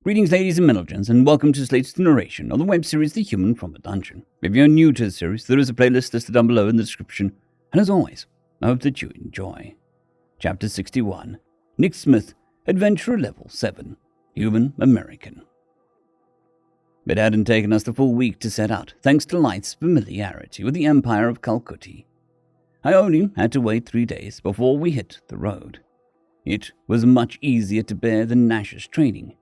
Greetings, ladies and gentlemen, and welcome to Slate's narration of the web series The Human from a Dungeon. If you're new to the series, there is a playlist listed down below in the description, and as always, I hope that you enjoy. Chapter 61, Nick Smith, Adventurer Level 7, Human American. It hadn't taken us the full week to set out, thanks to Light's familiarity with the Empire of Calcutta. I only had to wait 3 days before we hit the road. It was much easier to bear than Nash's training.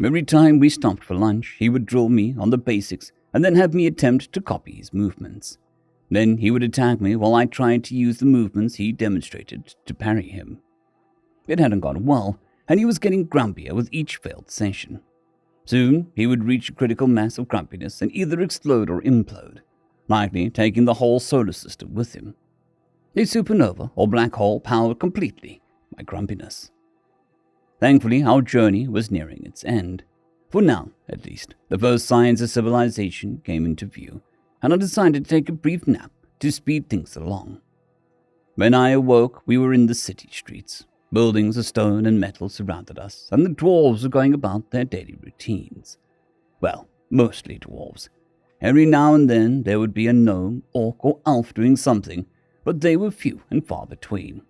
Every time we stopped for lunch, he would drill me on the basics and then have me attempt to copy his movements. Then he would attack me while I tried to use the movements he demonstrated to parry him. It hadn't gone well, and he was getting grumpier with each failed session. Soon, he would reach a critical mass of grumpiness and either explode or implode, likely taking the whole solar system with him. A supernova or black hole powered completely my grumpiness. Thankfully, our journey was nearing its end. For now, at least, the first signs of civilization came into view, and I decided to take a brief nap to speed things along. When I awoke, we were in the city streets. Buildings of stone and metal surrounded us, and the dwarves were going about their daily routines. Well, mostly dwarves. Every now and then there would be a gnome, orc, or elf doing something, but they were few and far between.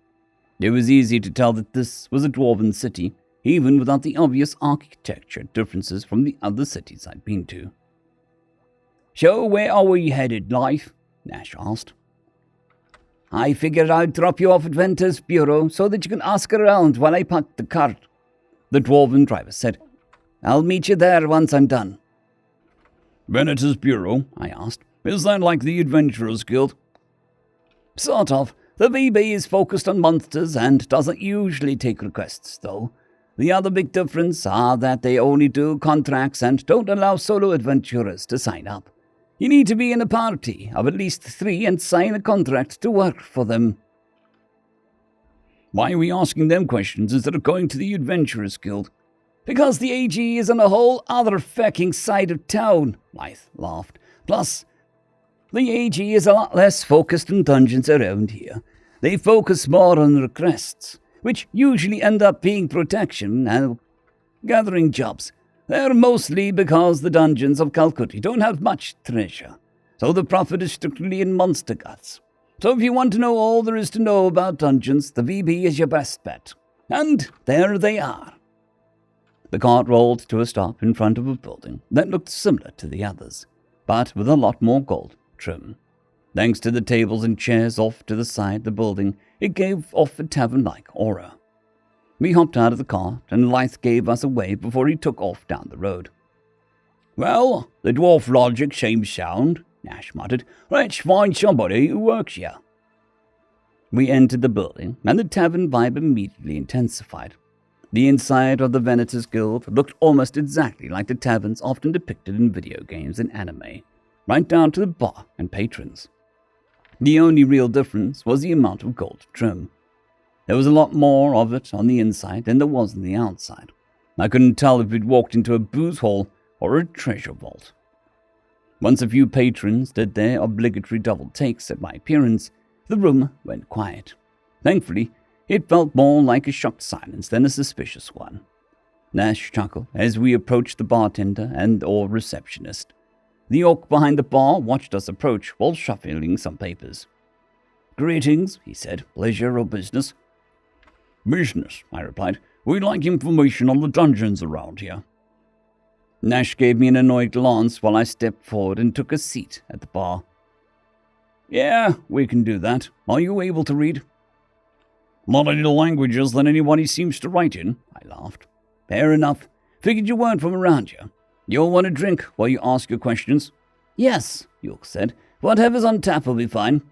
It was easy to tell that this was a dwarven city, even without the obvious architecture differences from the other cities I'd been to. "So where are we headed, Life?" Nash asked. "I figured I'd drop you off at Venter's Bureau so that you can ask around while I pack the cart," the dwarven driver said. "I'll meet you there once I'm done." "Venator's Bureau?" I asked. "Is that like the Adventurers Guild?" "Sort of. The VB is focused on monsters and doesn't usually take requests, though. The other big difference are that they only do contracts and don't allow solo adventurers to sign up. You need to be in a party of at least 3 and sign a contract to work for them." "Why are we asking them questions instead of going to the Adventurers Guild?" "Because the AG is on a whole other fucking side of town," Lythe laughed. "Plus, the AG is a lot less focused on dungeons around here. They focus more on requests, which usually end up being protection and gathering jobs. They're mostly because the dungeons of Calcutta don't have much treasure, so the profit is strictly in monster guts. So if you want to know all there is to know about dungeons, the VB is your best bet. And there they are." The cart rolled to a stop in front of a building that looked similar to the others, but with a lot more gold trim. Thanks to the tables and chairs off to the side of the building, it gave off a tavern-like aura. We hopped out of the cart, and Lythe gave us away before he took off down the road. "Well, the dwarf logic seems sound," Nash muttered. "Let's find somebody who works here." We entered the building, and the tavern vibe immediately intensified. The inside of the Venators Guild looked almost exactly like the taverns often depicted in video games and anime, right down to the bar and patrons. The only real difference was the amount of gold trim. There was a lot more of it on the inside than there was on the outside. I couldn't tell if we'd walked into a booze hall or a treasure vault. Once a few patrons did their obligatory double takes at my appearance, the room went quiet. Thankfully, it felt more like a shocked silence than a suspicious one. Nash chuckled as we approached the bartender and/or receptionist. The orc behind the bar watched us approach while shuffling some papers. "Greetings," he said. "Pleasure or business?" "Business," I replied. "We'd like information on the dungeons around here." Nash gave me an annoyed glance while I stepped forward and took a seat at the bar. "Yeah, we can do that. Are you able to read?" "Not any languages that anybody seems to write in," I laughed. "Fair enough. Figured you weren't from around here. You'll want a drink while you ask your questions?" "Yes," Yulk said. "Whatever's on tap will be fine."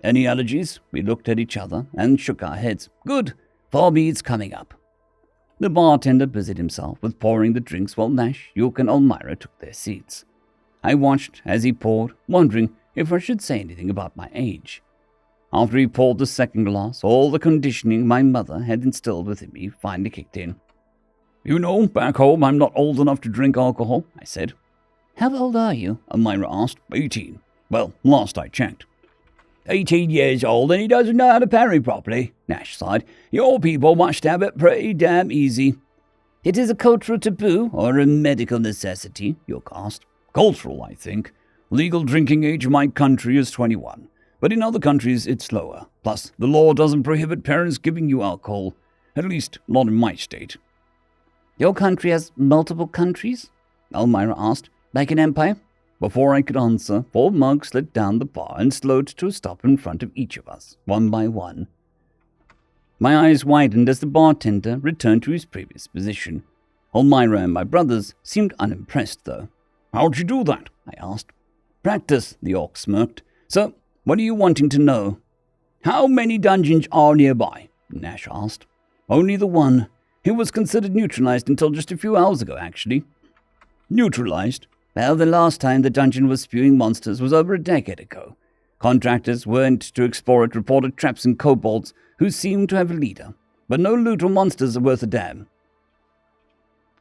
"Any allergies?" We looked at each other and shook our heads. "Good. 4 beads coming up." The bartender busied himself with pouring the drinks while Nash, Yulk, and Elmira took their seats. I watched as he poured, wondering if I should say anything about my age. After he poured the second glass, all the conditioning my mother had instilled within me finally kicked in. "You know, back home I'm not old enough to drink alcohol," I said. "How old are you?" Elmira asked. 18. Well, last I checked. 18 years old and he doesn't know how to parry properly, Nash sighed. Your people must have it pretty damn easy. It is a cultural taboo or a medical necessity, Jukka asked. Cultural, I think. Legal drinking age in my country is 21, but in other countries it's lower. Plus, the law doesn't prohibit parents giving you alcohol, at least not in my state. Your country has multiple countries? Elmira asked, like an empire? Before I could answer, 4 mugs slid down the bar and slowed to a stop in front of each of us, one by one. My eyes widened as the bartender returned to his previous position. Elmira and my brothers seemed unimpressed, though. How'd you do that? I asked. Practice, the orc smirked. So, what are you wanting to know? How many dungeons are nearby? Nash asked. Only the one. He was considered neutralized until just a few hours ago, actually. Neutralized? Well, the last time the dungeon was spewing monsters was over a decade ago. Contractors went to explore it, reported traps and kobolds who seemed to have a leader, but no loot or monsters are worth a damn.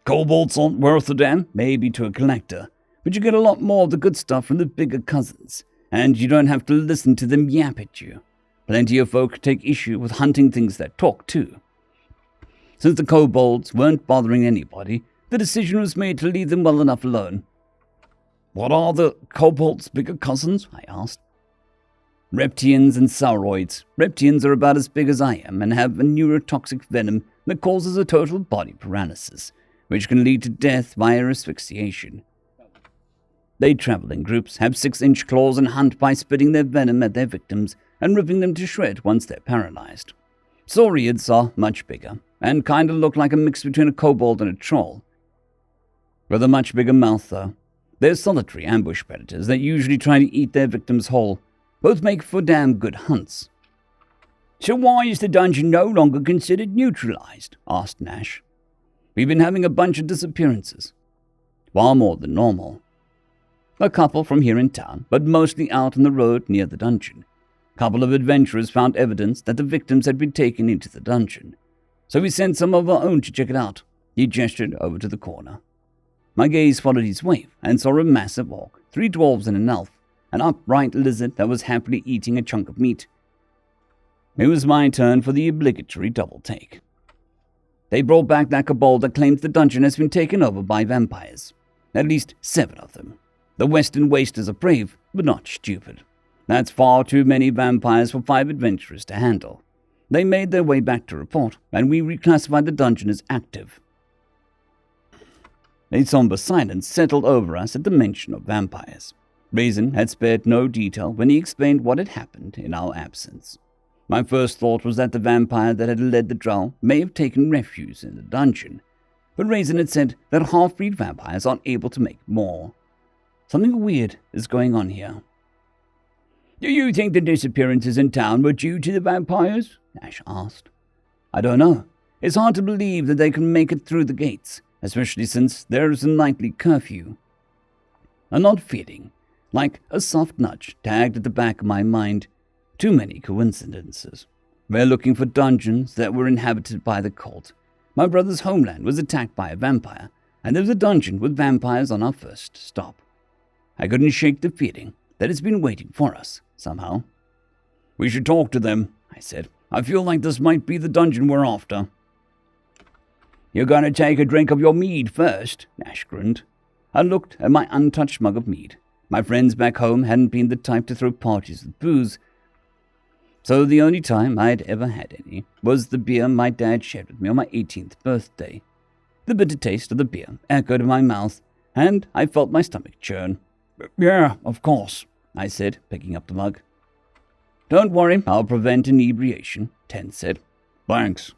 Kobolds aren't worth a damn? Maybe to a collector, but you get a lot more of the good stuff from the bigger cousins, and you don't have to listen to them yap at you. Plenty of folk take issue with hunting things that talk, too. Since the kobolds weren't bothering anybody, the decision was made to leave them well enough alone. What are the kobolds' bigger cousins? I asked. Reptians and sauroids. Reptians are about as big as I am and have a neurotoxic venom that causes a total body paralysis, which can lead to death via asphyxiation. They travel in groups, have 6-inch claws, and hunt by spitting their venom at their victims and ripping them to shred once they're paralyzed. Sauriids are much bigger and kinda look like a mix between a kobold and a troll. With a much bigger mouth, though. They're solitary ambush predators that usually try to eat their victims whole. Both make for damn good hunts. So why is the dungeon no longer considered neutralized? Asked Nash. We've been having a bunch of disappearances. Far more than normal. A couple from here in town, but mostly out on the road near the dungeon. A couple of adventurers found evidence that the victims had been taken into the dungeon. So we sent some of our own to check it out. He gestured over to the corner. My gaze followed his wave and saw a massive orc, 3 dwarves and an elf, an upright lizard that was happily eating a chunk of meat. It was my turn for the obligatory double take. They brought back that kobold that claims the dungeon has been taken over by vampires. At least 7 of them. The Western Wasters are brave, but not stupid. That's far too many vampires for 5 adventurers to handle. They made their way back to report, and we reclassified the dungeon as active. A somber silence settled over us at the mention of vampires. Raisin had spared no detail when he explained what had happened in our absence. My first thought was that the vampire that had led the drow may have taken refuge in the dungeon, but Raisin had said that half-breed vampires aren't able to make more. Something weird is going on here. Do you think the disappearances in town were due to the vampires? Nash asked. I don't know. It's hard to believe that they can make it through the gates, especially since there's a nightly curfew. An odd feeling, like a soft nudge, tagged at the back of my mind. Too many coincidences. We're looking for dungeons that were inhabited by the cult. My brother's homeland was attacked by a vampire, and there's a dungeon with vampires on our first stop. I couldn't shake the feeling that it's been waiting for us, somehow. We should talk to them, I said. I feel like this might be the dungeon we're after. You're gonna take a drink of your mead first, Nash grinned. I looked at my untouched mug of mead. My friends back home hadn't been the type to throw parties with booze, so the only time I'd ever had any was the beer my dad shared with me on my 18th birthday. The bitter taste of the beer echoed in my mouth, and I felt my stomach churn. Yeah, of course, I said, picking up the mug. Don't worry, I'll prevent inebriation, Ten said. Thanks.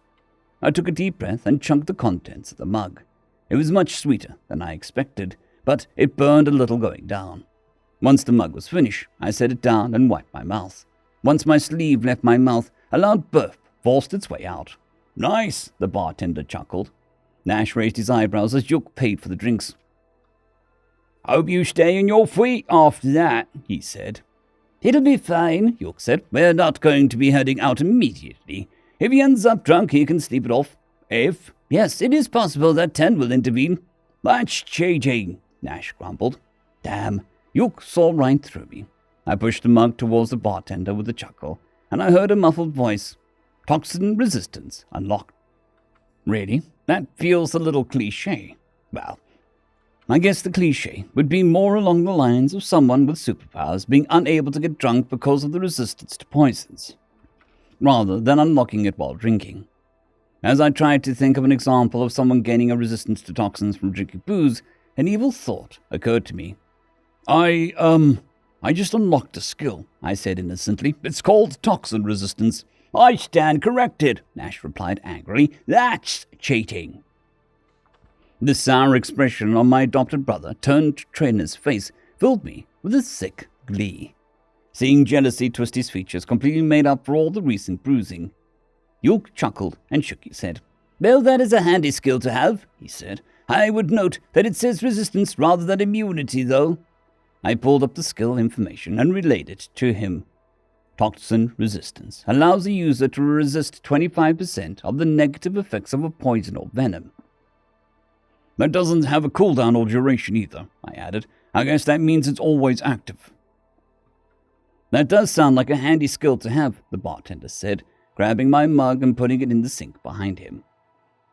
I took a deep breath and chunked the contents of the mug. It was much sweeter than I expected, but it burned a little going down. Once the mug was finished, I set it down and wiped my mouth. Once my sleeve left my mouth, a loud burp forced its way out. Nice, the bartender chuckled. Nash raised his eyebrows as Jukka paid for the drinks. Hope you stay on your feet after that, he said. It'll be fine, Jukka said. We're not going to be heading out immediately. If he ends up drunk, he can sleep it off. If? Yes, it is possible that Ten will intervene. That's changing, Nash grumbled. Damn, Jukka saw right through me. I pushed the mug towards the bartender with a chuckle, and I heard a muffled voice. Toxin resistance unlocked. Really? That feels a little cliché. Well, I guess the cliché would be more along the lines of someone with superpowers being unable to get drunk because of the resistance to poisons, rather than unlocking it while drinking. As I tried to think of an example of someone gaining a resistance to toxins from drinking booze, an evil thought occurred to me. I just unlocked a skill, I said innocently. It's called toxin resistance. I stand corrected, Nash replied angrily. That's cheating. The sour expression on my adopted brother turned trainer's face filled me with a sick glee. Seeing jealousy twist his features completely made up for all the recent bruising. Yulk chuckled and shook his head. Well, that is a handy skill to have, he said. I would note that it says resistance rather than immunity, though. I pulled up the skill information and relayed it to him. Toxin resistance allows a user to resist 25% of the negative effects of a poison or venom. That doesn't have a cooldown or duration either, I added. I guess that means it's always active. That does sound like a handy skill to have, the bartender said, grabbing my mug and putting it in the sink behind him.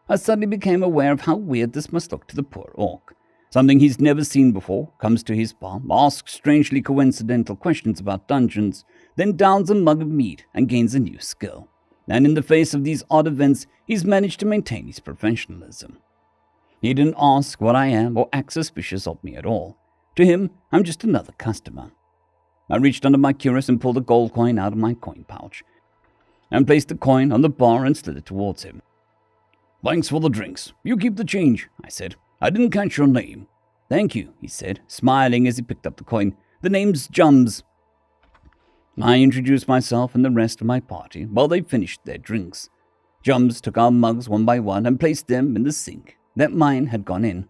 I suddenly became aware of how weird this must look to the poor orc. Something he's never seen before, comes to his bar, asks strangely coincidental questions about dungeons, then downs a mug of mead and gains a new skill. And in the face of these odd events, he's managed to maintain his professionalism. He didn't ask what I am or act suspicious of me at all. To him, I'm just another customer. I reached under my cuirass and pulled a gold coin out of my coin pouch, and placed the coin on the bar and slid it towards him. Thanks for the drinks. You keep the change, I said. I didn't catch your name. Thank you, he said, smiling as he picked up the coin. The name's Jums. I introduced myself and the rest of my party while they finished their drinks. Jums took our mugs one by one and placed them in the sink that mine had gone in.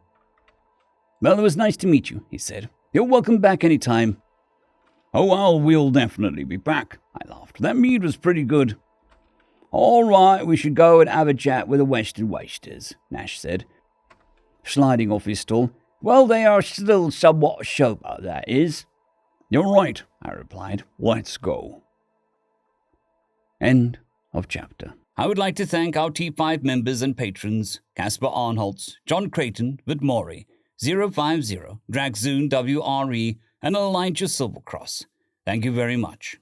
Well, it was nice to meet you, he said. You're welcome back any time. Oh, well, we'll definitely be back, I laughed. That mead was pretty good. All right, we should go and have a chat with the Western Wasters, Nash said, sliding off his stool. Well, they are still somewhat sober, that is. You're right, I replied. Let's go. End of chapter. I would like to thank our T5 members and patrons, Casper Arnholtz, Jon Creighton, Vidmori, 050, Dragzoon W.R.E, and Elijah Silvercross. Thank you very much.